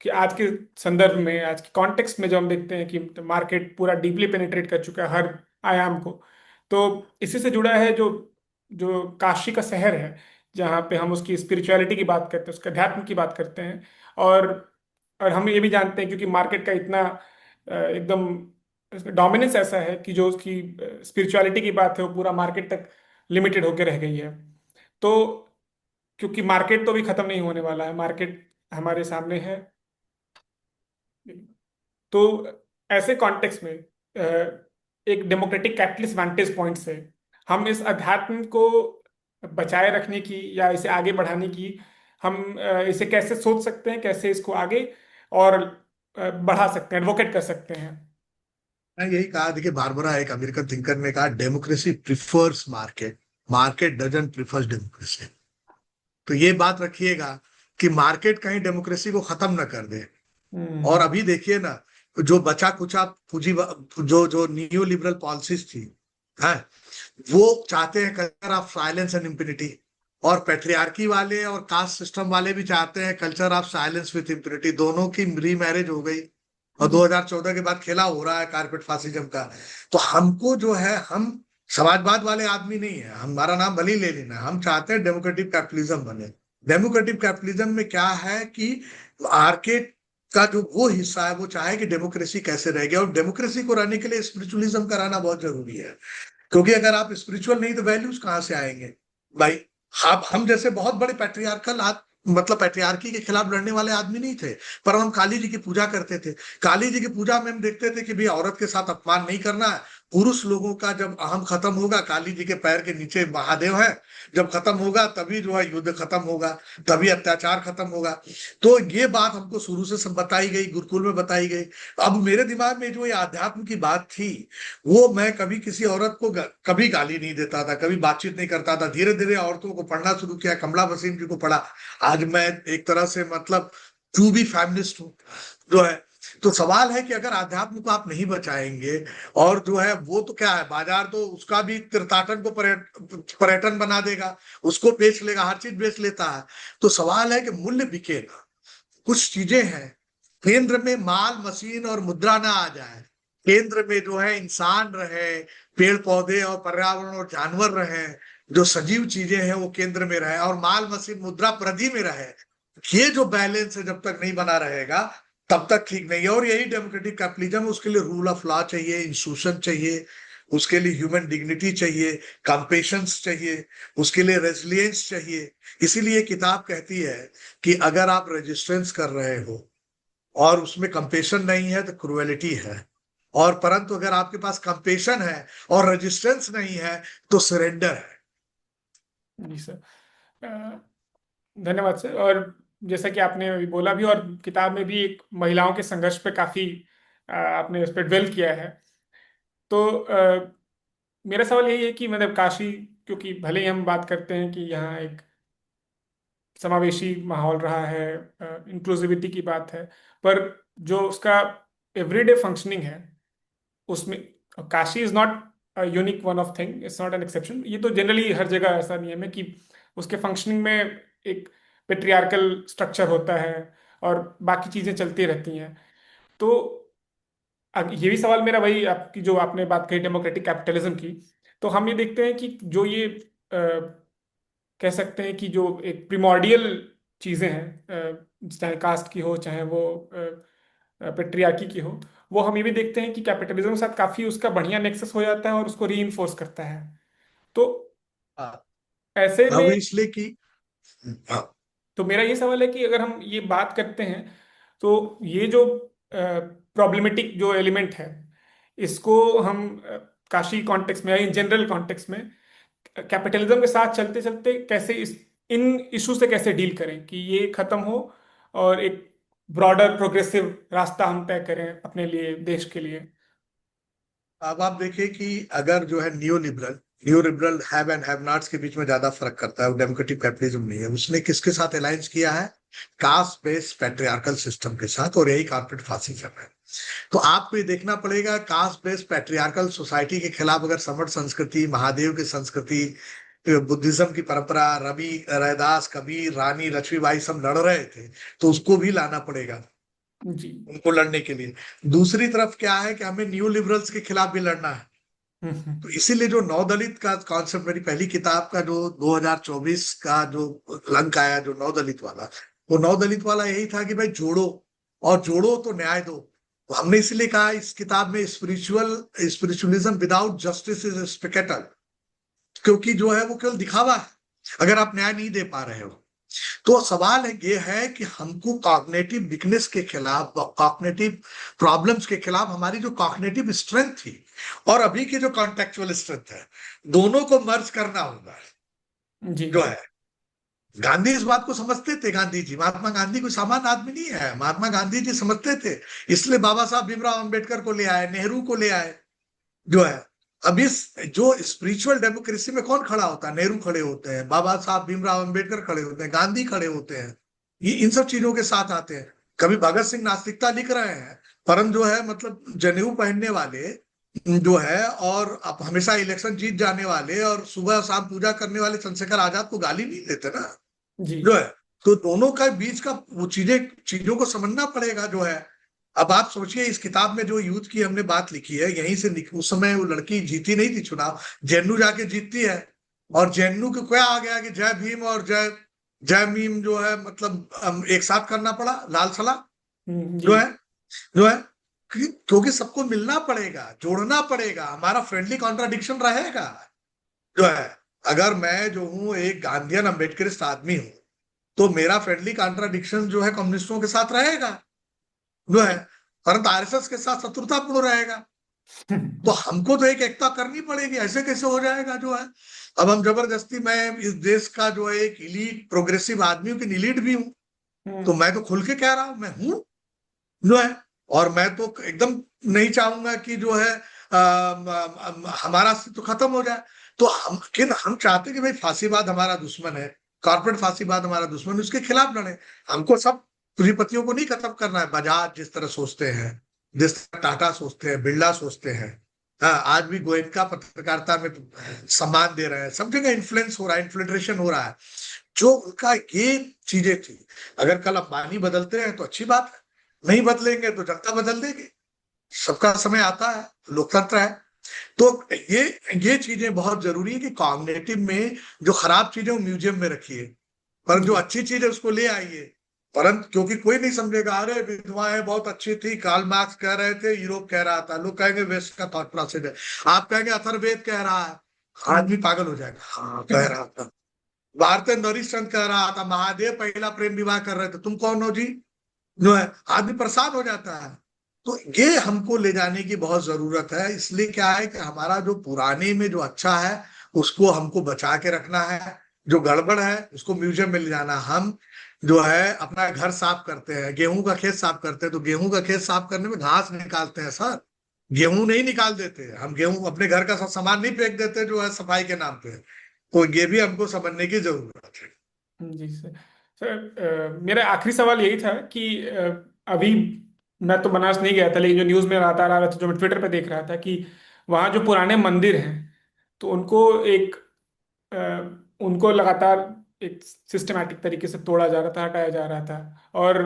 कि आज के संदर्भ में, आज के कॉन्टेक्स्ट में जो हम देखते हैं कि मार्केट पूरा डीपली पेनिट्रेट कर चुका है हर आयाम को। तो इसी से जुड़ा है जो जो काशी का शहर है, जहाँ पे हम उसकी स्पिरिचुअलिटी की बात करते हैं, उसके अध्यात्म की बात करते हैं। और और हम ये भी जानते हैं क्योंकि मार्केट का इतना एकदम डोमिनेंस ऐसा है कि जो उसकी स्पिरिचुअलिटी की बात है वो पूरा मार्केट तक लिमिटेड होकर रह गई है। तो क्योंकि मार्केट तो भी खत्म नहीं होने वाला है, मार्केट हमारे सामने है। तो ऐसे कॉन्टेक्स्ट में एक डेमोक्रेटिक कैपिटलिस्ट वांटेज पॉइंट से हम इस अध्यात्म को बचाए रखने की या इसे आगे बढ़ाने की, हम इसे कैसे सोच सकते हैं, कैसे इसको आगे और बढ़ा सकते हैं, एडवोकेट कर सकते हैं।
मैं यही कहा, देखिए बारबरा एक अमेरिकन थिंकर ने कहा democracy prefers market, market doesn't prefers democracy. तो ये बात रखिएगा कि मार्केट कहीं डेमोक्रेसी को खत्म न कर दे। और
हम्म।
अभी देखिए ना, जो बचा कुचा पूंजी, जो जो न्यू लिबरल पॉलिसीज थी है, वो चाहते हैं कल्चर ऑफ साइलेंस एंड इम्पिनिटी। और पेट्रियार्की वाले और कास्ट सिस्टम वाले भी चाहते हैं कल्चर ऑफ साइलेंस विथ इम्पिनिटी। दोनों की री मैरिज हो गई और
जी।
2014 के बाद खेला हो रहा है कारपेट फासिज्म का। तो हमको जो है, हम समाजवाद वाले आदमी नहीं है, हमारा नाम भले ही ले लेना, हम चाहते हैं डेमोक्रेटिक कैपिटलिज्म बने। डेमोक्रेटिक कैपिटलिज्म में क्या है कि मार्केट का जो वो हिस्सा है वो चाहे कि डेमोक्रेसी कैसे रहेगी, और डेमोक्रेसी को रहने के लिए स्पिरिचुअलिज्म कराना बहुत जरूरी है। क्योंकि अगर आप स्पिरिचुअल नहीं तो वैल्यूज कहाँ से आएंगे भाई। हम जैसे बहुत बड़े पैट्रियार्कल मतलब पैट्रियार्की के खिलाफ लड़ने वाले आदमी नहीं थे, पर हम काली जी की पूजा करते थे। काली जी की पूजा में हम देखते थे कि भाई औरत के साथ अपमान नहीं करना है। पुरुष लोगों का जब अहम खत्म होगा, काली जी के पैर के नीचे महादेव है, जब खत्म होगा तभी जो है युद्ध खत्म होगा, तभी अत्याचार खत्म होगा। तो ये बात हमको शुरू से सब बताई गई, गुरुकुल में बताई गई। अब मेरे दिमाग में जो ये आध्यात्म की बात थी, वो मैं कभी किसी औरत को कभी गाली नहीं देता था, कभी बातचीत नहीं करता था। धीरे धीरे औरतों को पढ़ना शुरू किया, कमला वसीम जी को पढ़ा। आज मैं एक तरह से मतलब ट्रू भी फेमिनिस्ट हूँ जो है। तो सवाल है कि अगर आध्यात्म को आप नहीं बचाएंगे, और जो है वो तो क्या है, बाजार तो उसका भी तीर्थाटन को पर्यटन बना देगा, उसको बेच लेगा, हर चीज बेच लेता है। तो सवाल है कि मूल्य बिकेगा। कुछ चीजें हैं, केंद्र में माल मशीन और मुद्रा ना आ जाए, केंद्र में जो है इंसान रहे, पेड़ पौधे और पर्यावरण और जानवर रहे, जो सजीव चीजें हैं वो केंद्र में रहे, और माल मशीन मुद्रा परिधि में रहे। ये जो बैलेंस है जब तक नहीं बना रहेगा तब तक ठीक नहीं है। और यही डेमोक्रेटिक कैपिटलिज्म, उसके लिए रूल ऑफ लॉ चाहिए, इंस्टीट्यूशन चाहिए, उसके लिए ह्यूमन डिग्निटी चाहिए, कंपेशंस चाहिए, उसके लिए रेजिलियंस चाहिए। इसीलिए किताब कहती है कि अगर आप रेजिस्टेंस कर रहे हो और उसमें कंपेशन नहीं है तो क्रुएलिटी है, और परंतु अगर आपके पास कंपेशन है और रेजिस्टेंस नहीं है तो सरेंडर है।
जी सर। अ, धन्यवाद सर। और जैसा कि आपने अभी बोला भी, और किताब में भी एक महिलाओं के संघर्ष पे काफी आपने उस पर ड्वेल किया है। तो मेरा सवाल यही है कि मतलब काशी, क्योंकि भले ही हम बात करते हैं कि यहाँ एक समावेशी माहौल रहा है, इंक्लूसिविटी की बात है, पर जो उसका एवरीडे फंक्शनिंग है उसमें, Kashi is not unique one of thing, it's not an exception. ये तो जनरली हर जगह ऐसा नियम है कि उसके फंक्शनिंग में एक पेट्रियार्कल स्ट्रक्चर होता है और बाकी चीजें चलती रहती हैं। तो अब ये भी सवाल मेरा वही, आपकी जो आपने बात कही डेमोक्रेटिक कैपिटलिज्म की, तो हम ये देखते हैं कि जो ये कह सकते हैं कि जो एक प्रिमॉर्डियल चीजें हैं, चाहे कास्ट की हो, चाहे वो पेट्रियार्की की हो, वो हम ये भी देखते हैं कि कैपिटलिज्म के साथ काफी उसका बढ़िया नेक्सस हो जाता है और उसको रीइंफोर्स करता है। तो
हाँ,
ऐसे
अब
में,
इसलिए कि हाँ,
तो मेरा ये सवाल है कि अगर हम ये बात करते हैं तो ये जो प्रॉब्लमेटिक जो एलिमेंट है, इसको हम काशी कॉन्टेक्स्ट में या इन जनरल कॉन्टेक्स्ट में कैपिटलिज्म के साथ चलते चलते कैसे इस इन इशू से कैसे डील करें कि ये खत्म हो और एक ब्रॉडर प्रोग्रेसिव रास्ता हम तय करें अपने लिए, देश के लिए।
अब आप देखिए कि अगर जो है new liberal have and have nots के बीच में ज्यादा फर्क करता है, वो डेमोक्रेटिक कैपिटलिज्म नहीं है। उसने किसके साथ अलायंस किया है? कास्ट बेस्ड पैट्रियार्कल सिस्टम के साथ, और यही कारपेट फासिज्म है। तो आपको ये देखना पड़ेगा, कास्ट बेस्ड पैट्रियार्कल सोसाइटी के खिलाफ अगर समर संस्कृति, महादेव की संस्कृति, बुद्धिज्म की परंपरा, रवि रैदास, कबीर, रानी लक्ष्मीबाई सब लड़ रहे थे, तो उसको भी लाना पड़ेगा।
जी।
उनको लड़ने के लिए। दूसरी तरफ क्या है कि हमें न्यू लिबरल्स के खिलाफ भी लड़ना है। तो इसीलिए जो नवदलित का कॉन्सेप्ट, मेरी पहली किताब का जो 2024 का जो अंक आया, जो नवदलित वाला, वो नवदलित वाला यही था कि भाई जोड़ो, और जोड़ो तो न्याय दो। तो हमने इसलिए कहा इस किताब में spiritualism without justice is spectacle, क्योंकि जो है वो केवल दिखावा है अगर आप न्याय नहीं दे पा रहे हो। तो सवाल है ये है कि हमको कॉग्निटिव वीकनेस के खिलाफ, कॉग्निटिव प्रॉब्लम्स के खिलाफ हमारी जो कॉग्निटिव स्ट्रेंथ थी और अभी की जो कॉन्टेक्चुअल स्ट्रेंथ है, दोनों को मर्ज करना होगा।
जी।
जो है, गांधी इस बात को समझते थे। गांधी जी, महात्मा गांधी कोई सामान्य आदमी नहीं है, महात्मा गांधी जी समझते थे। इसलिए बाबा साहब भीमराव अंबेडकर को ले आए, नेहरू को ले आए। जो है, अब इस जो स्पिरिचुअल डेमोक्रेसी में कौन खड़ा होता है? नेहरू खड़े होते हैं, बाबा साहब भीमराव अंबेडकर खड़े होते हैं, गांधी खड़े होते हैं। ये इन सब चीजों के साथ आते हैं। कभी भगत सिंह नास्तिकता लिख रहे हैं, परम जो है मतलब जनेऊ पहनने वाले जो है, और आप हमेशा इलेक्शन जीत जाने वाले और सुबह शाम पूजा करने वाले चंद्रशेखर आजाद को गाली नहीं देते ना।
जी।
जो है, तो दोनों का बीच का वो चीजें चीजों को समझना पड़ेगा। जो है, अब आप सोचिए इस किताब में जो यूथ की हमने बात लिखी है, यहीं से उस समय वो लड़की जीती नहीं थी चुनाव, जेएनयू जाके जीतती है। और जेएनयू को क्या आ गया कि जय भीम और जय जय मीम जो है मतलब एक साथ करना पड़ा, लाल सला।
जी।
जो है, जो है, क्योंकि सबको मिलना पड़ेगा, जोड़ना पड़ेगा, हमारा फ्रेंडली कॉन्ट्राडिक्शन रहेगा। जो है, अगर मैं जो हूँ एक गांधीयन अम्बेडकरिस्ट आदमी हूँ, तो मेरा फ्रेंडली कॉन्ट्राडिक्शन जो है कम्युनिस्टों के साथ रहेगा। जो है, परंतु आरएसएस के साथ शत्रुतापूर्ण रहेगा। तो हमको तो एक एकता करनी पड़ेगी, ऐसे कैसे हो जाएगा? जो है, अब हम जबरदस्ती, मैं इस देश का जो है एक इलीट प्रोग्रेसिव आदमी हूँ, कि इलीट भी हूँ, तो मैं तो खुल के कह रहा हूं मैं हूँ। जो है, और मैं तो एकदम नहीं चाहूंगा कि जो है हमारा अस्तित्व खत्म हो जाए। तो हम चाहते हैं कि भाई फांसीवाद हमारा दुश्मन है, कॉर्पोरेट फांसीवाद हमारा दुश्मन है, उसके खिलाफ लड़े। हमको सब पूंजीपतियों को नहीं खत्म करना है। बजाज जिस तरह सोचते हैं, जिस तरह टाटा सोचते हैं, बिरला सोचते हैं, हाँ, आज भी गोयनका पत्रकारिता में सम्मान दे रहे हैं, सब जगह इन्फ्लुएंस हो रहा है, इन्फिल्ट्रेशन हो रहा है। जो उनका ये चीजें थी, अगर कल अंबानी बदलते हैं तो अच्छी बात है, नहीं बदलेंगे तो जनता बदल देगी। सबका समय आता है, लोकतंत्र है। तो ये ये चीजें बहुत जरूरी है कि कॉग्निटिव में जो खराब चीजें वो म्यूजियम में रखिए, पर जो
जी।
अच्छी चीज है उसको ले आइए। परंतु क्योंकि कोई नहीं समझेगा, अरे विधवाएं बहुत अच्छी थी, कार्ल मार्क्स कह रहे थे, यूरोप कह रहा था, लोग कहेंगे वेस्ट का थॉट प्रोसेस है। आप कहेंगे अथर्ववेद कह रहा है, आदमी पागल हो जाएगा, हाँ कह रहा था। भारतेंद्र हरिश्चंद्र कह रहा था, महादेव पहला प्रेम विवाह कर रहे थे, तुम कौन हो जी? जो है, आदमी परेशान हो जाता है। तो ये हमको ले जाने की बहुत जरूरत है। इसलिए क्या है कि हमारा जो पुराने में जो अच्छा है उसको हमको बचा के रखना है, जो गड़बड़ है उसको म्यूजियम में ले जाना। हम जो है अपना घर साफ करते हैं, गेहूं का खेत साफ करते हैं, तो गेहूं का खेत साफ करने में घास निकालते हैं सर, गेहूं नहीं निकाल देते। हम गेहूं अपने घर का सब सामान नहीं फेंक देते जो है सफाई के नाम पे। तो ये भी हमको समझने की जरूरत है।
जी सर। सर, मेरा आखिरी सवाल यही था कि अभी मैं तो बनारस नहीं गया था, लेकिन जो न्यूज़ में लगातार आ रहा था, जो मैं ट्विटर पे देख रहा था कि वहाँ जो पुराने मंदिर हैं, तो उनको लगातार एक सिस्टमैटिक तरीके से तोड़ा जा रहा था, हटाया जा रहा था। और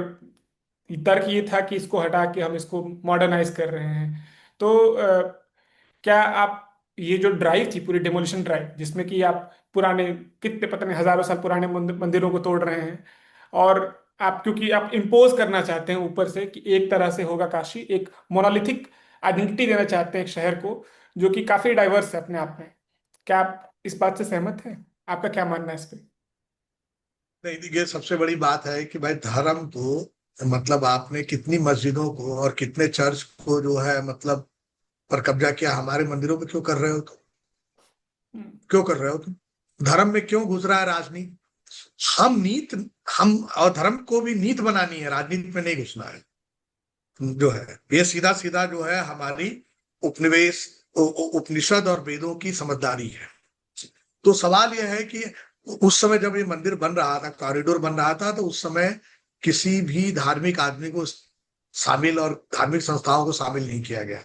तर्क ये था कि इसको हटा के हम इसको मॉडर्नाइज कर रहे हैं। तो क्या आप ये जो ड्राइव थी, पूरी डेमोलिशन ड्राइव, जिसमें कि आप पुराने, कितने पता नहीं हजारों साल पुराने मंदिरों को तोड़ रहे हैं, और आप क्योंकि आप इम्पोज करना चाहते हैं ऊपर से कि एक तरह से होगा काशी, एक मोनोलिथिक आइडेंटिटी देना चाहते हैं एक शहर को जो कि काफी डाइवर्स है अपने आप में, क्या आप इस बात से सहमत हैं? आपका क्या मानना है इस पे?
नहीं, देखिए सबसे बड़ी बात है कि भाई धर्म तो मतलब आपने कितनी मस्जिदों को और कितने चर्च को जो है मतलब पर कब्जा किया, हमारे मंदिरों पे क्यों कर रहे हो तुम?
हम्म।
क्यों कर रहे हो तुम? धर्म में क्यों घुस रहा है राजनीति? हम नीत हम और धर्म को भी नीत बनानी है, राजनीति में नहीं घुसना है। जो है, ये सीधा सीधा जो है हमारी उपनिवेश उपनिषद और वेदों की समझदारी है। तो सवाल यह है कि उस समय जब ये मंदिर बन रहा था, कॉरिडोर बन रहा था, तो उस समय किसी भी धार्मिक आदमी को शामिल और धार्मिक संस्थाओं को शामिल नहीं किया गया।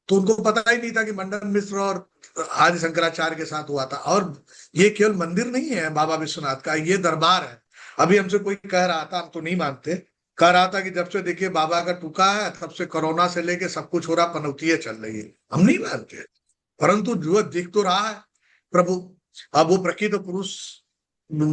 तो उनको पता ही नहीं था कि मंडन मिश्र और आदि शंकराचार्य के साथ हुआ था। और ये केवल मंदिर नहीं है बाबा विश्वनाथ का, ये दरबार है। अभी हमसे कोई कह रहा था, हम तो नहीं मानते, कह रहा था कि जब से देखिए बाबा का टूका है तब से कोरोना से लेके सब कुछ हो रहा, पनौतियां चल रही है। हम नहीं मानते, परंतु जो दिख तो रहा है प्रभु। अब वो प्रकृत पुरुष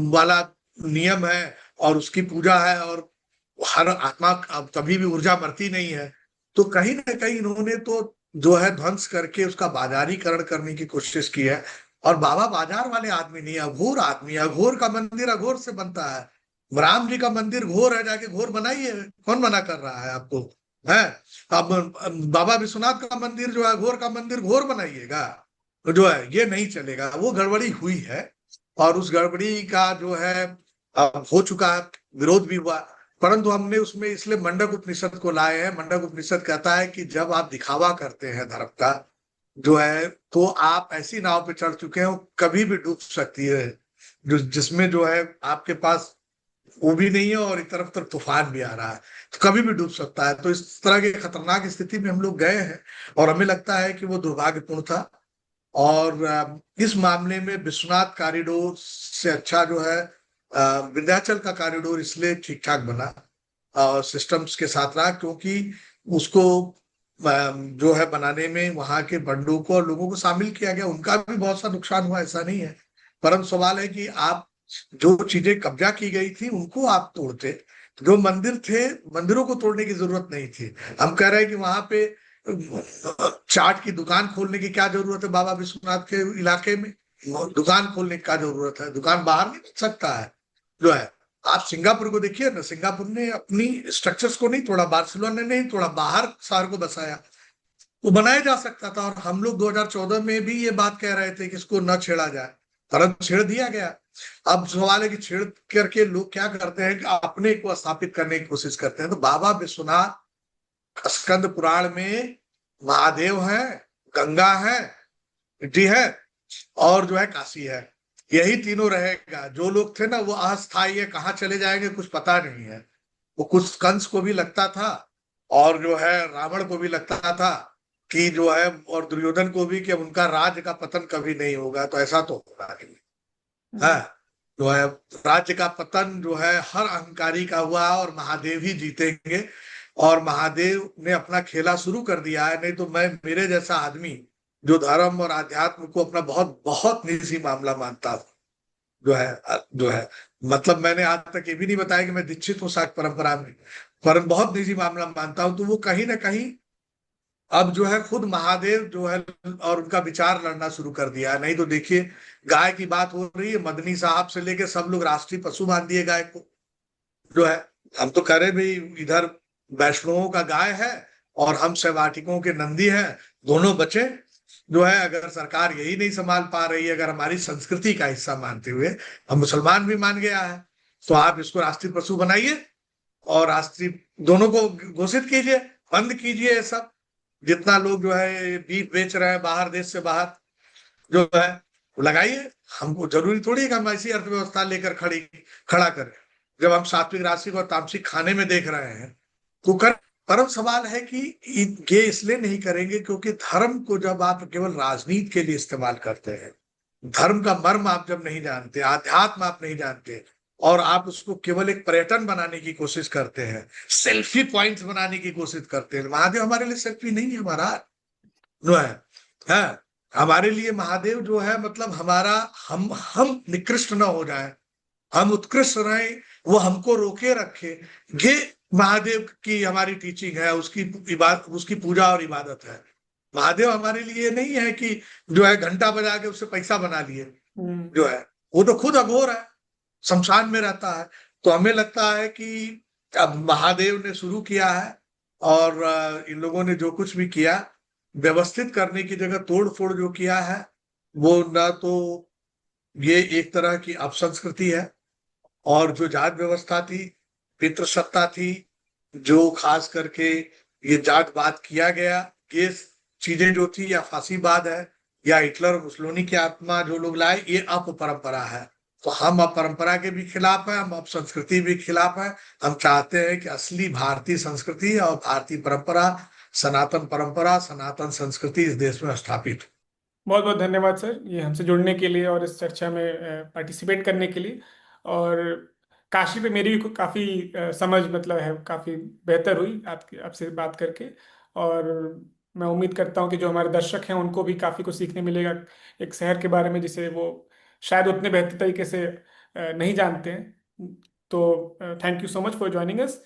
वाला नियम है और उसकी पूजा है, और हर आत्मा अब कभी भी ऊर्जा मरती नहीं है। तो कहीं ना कहीं इन्होंने तो जो है ध्वंस करके उसका बाजारीकरण करने की कोशिश की है। और बाबा बाजार वाले आदमी नहीं, अघोर आदमी है। अघोर का मंदिर अघोर से बनता है। राम जी का मंदिर घोर है, जाके घोर बनाइए, कौन मना कर रहा है आपको? है। अब बाबा विश्वनाथ का मंदिर जो है घोर का मंदिर घोर बनाइएगा, तो जो है ये नहीं चलेगा। वो गड़बड़ी हुई है, और उस गड़बड़ी का जो है अब हो चुका है, विरोध भी हुआ। परंतु हमने उसमें इसलिए मंडक उपनिषद को लाए हैं। मंडक उपनिषद कहता है कि जब आप दिखावा करते हैं धर्म का, जो है, तो आप ऐसी नाव पे चढ़ चुके हैं, वो कभी भी डूब सकती है। जो जिसमें जो है आपके पास वो भी नहीं है, और एक तरफ तरफ तूफान भी आ रहा है, तो कभी भी डूब सकता है। तो इस तरह की खतरनाक स्थिति में हम लोग गए हैं, और हमें लगता है कि वो दुर्भाग्यपूर्ण था। और इस मामले में विश्वनाथ कॉरिडोर से अच्छा जो है विंध्याचल का कॉरिडोर इसलिए ठीक ठाक बना और सिस्टम्स के साथ रहा, क्योंकि उसको जो है बनाने में वहां के बंडों को और लोगों को शामिल किया गया। उनका भी बहुत सा नुकसान हुआ, ऐसा नहीं है। परंतु सवाल है कि आप जो चीजें कब्जा की गई थी उनको आप तोड़ते। जो मंदिर थे, मंदिरों को तोड़ने की जरूरत नहीं थी। हम कह रहे हैं कि वहां पे चाट की दुकान खोलने की क्या जरूरत है? बाबा विश्वनाथ के इलाके में दुकान खोलने की क्या जरूरत है? दुकान बाहर नहीं बन सकता है, जो है। आप सिंगापुर को देखिए ना, सिंगापुर ने अपनी स्ट्रक्चर्स को नहीं तोड़ा, बार्सिलोना ने नहीं तोड़ा, बाहर शहर को बसाया। वो बनाया जा सकता था, और हम लोग 2014 में भी ये बात कह रहे थे कि इसको न छेड़ा जाए, परंतु छेड़ दिया गया। अब सवाल है कि छेड़ करके लोग क्या करते हैं कि अपने को स्थापित करने की कोशिश करते हैं। तो बाबा विश्वनाथ स्कंद पुराण में महादेव है, गंगा है, जी है, और जो है काशी है। यही तीनों रहेगा। जो लोग थे ना वो अस्थायी है, कहाँ चले जाएंगे कुछ पता नहीं है। वो कुछ कंस को भी लगता था, और जो है रावण को भी लगता था कि जो है, और दुर्योधन को भी, कि अब उनका राज्य का पतन कभी नहीं होगा। तो ऐसा तो होगा नहीं है, जो है। राज्य का पतन जो है हर अहंकारी का हुआ, और महादेव ही जीतेंगे। और महादेव ने अपना खेला शुरू कर दिया है। नहीं तो मैं, मेरे जैसा आदमी जो धर्म और आध्यात्म को अपना बहुत बहुत निजी मामला मानता हूँ, जो है मतलब मैंने आज तक ये भी नहीं बताया कि मैं दीक्षित हूँ शाक्त परंपरा में, पर बहुत निजी मामला मानता हूँ। तो वो कहीं ना कहीं अब जो है खुद महादेव जो है और उनका विचार लड़ना शुरू कर दिया है। नहीं तो देखिए, गाय की बात हो रही है, मदनी साहब से लेके सब लोग राष्ट्रीय पशु मान दिए गाय को, जो है। हम तो कह रहे भाई, इधर वैष्णवों का गाय है और हम शैवाटिकों के नंदी हैं, दोनों बचे। जो है अगर सरकार यही नहीं संभाल पा रही है, अगर हमारी संस्कृति का हिस्सा मानते हुए, हम मुसलमान भी मान गया है, तो आप इसको राष्ट्रीय पशु बनाइए और राष्ट्रीय दोनों को घोषित कीजिए, बंद कीजिए ये सब। जितना लोग जो है बीफ बेच रहे हैं बाहर, देश से बाहर, जो है वो लगाइए। हमको जरूरी थोड़ी है कि हम ऐसी अर्थव्यवस्था लेकर खड़ा करें, जब हम सात्विक राशिक और तामसिक खाने में देख रहे हैं तो कर। परम सवाल है कि ये इसलिए नहीं करेंगे क्योंकि धर्म को जब आप केवल राजनीति के लिए इस्तेमाल करते हैं, धर्म का मर्म आप जब नहीं जानते, आध्यात्म आप नहीं जानते, और आप उसको केवल एक पर्यटन बनाने की कोशिश करते हैं, सेल्फी पॉइंट्स बनाने की कोशिश करते हैं। महादेव हमारे लिए सेल्फी नहीं है, हमारा जो है हमारे लिए महादेव जो है, मतलब हमारा, हम निकृष्ट ना हो जाए, हम उत्कृष्ट रहे, वो हमको रोके रखे। ये महादेव की हमारी टीचिंग है, उसकी इबादत, उसकी पूजा और इबादत है। महादेव हमारे लिए नहीं है कि जो है घंटा बजा के उससे पैसा बना लिए, जो है। वो तो खुद अघोर है, शमशान में रहता है। तो हमें लगता है कि अब महादेव ने शुरू किया है, और इन लोगों ने जो कुछ भी किया, व्यवस्थित करने की जगह तोड़ फोड़ जो किया है, वो ना तो ये एक तरह की अपसंस्कृति है, और जो जात व्यवस्था थी, पितृसत्ता थी, जो खास करके ये जातवाद किया गया, ये चीजें जो थी, या फांसीवाद है, या हिटलर मुसोलिनी की आत्मा जो लोग लाए, ये अपरंपरा है। तो हम अपरंपरा के भी खिलाफ है, हम अपसंस्कृति भी खिलाफ है। हम चाहते हैं कि असली भारतीय संस्कृति और भारतीय परंपरा, सनातन परंपरा, सनातन संस्कृति इस देश में स्थापित हो।
बहुत बहुत धन्यवाद सर, ये हमसे जुड़ने के लिए और इस चर्चा में पार्टिसिपेट करने के लिए। और काशी पे मेरी भी काफ़ी समझ मतलब है, काफ़ी बेहतर हुई आपकी आपसे बात करके। और मैं उम्मीद करता हूँ कि जो हमारे दर्शक हैं उनको भी काफ़ी कुछ सीखने मिलेगा एक शहर के बारे में जिसे वो शायद उतने बेहतर तरीके से नहीं जानते हैं। तो thank you so much for joining us.